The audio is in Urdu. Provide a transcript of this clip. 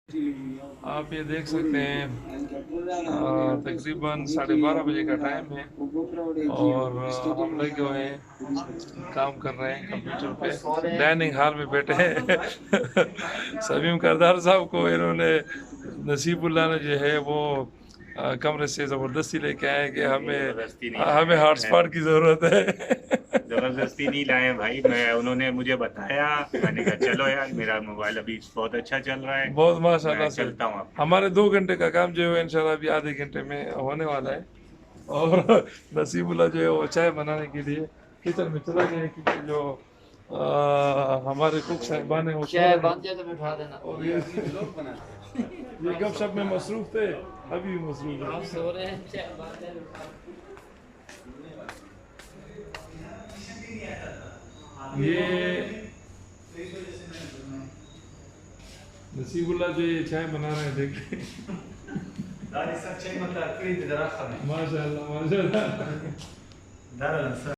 آپ یہ دیکھ سکتے ہیں تقریباً 12:30 بجے کا ٹائم ہے اور ہم لوگ جو ہے کام کر رہے ہیں کمپیوٹر پہ، ڈائننگ ہال میں بیٹھے ہیں۔ سمیم کردار صاحب کو انہوں نے، نصیب اللہ نے جو ہے وہ کمرے سے زبردستی لے کے آئے کہ ہمیں ہاٹ اسپاٹ کی ضرورت ہے۔ زبردستی نہیں لائے بھائی، انہوں نے مجھے بتایا، میں نے کہا چلو یار میرا موبائل ابھی بہت اچھا چل رہا ہے، بہت ماشاء اللہ سے چلتا ہوں۔ ہمارے 2 گھنٹے کا کام جو ہے انشاءاللہ ابھی آدھے گھنٹے میں ہونے والا ہے۔ اور نصیب اللہ جو ہے وہ چائے بنانے کے لیے کچن میں چلا گیا ہے، کیونکہ جو ہمارے کوک صاحبان ہیں وہ چائے بنتے تو بٹھا دینا، اور یہ گپ شپ میں مصروف تھے، ابھی بھی مصروف ہیں، سو رہے ہیں۔ یہ نصیب اللہ جو یہ چائے بنا رہے ہیں، دیکھتے ہیں ماشاء اللہ ماشاء اللہ۔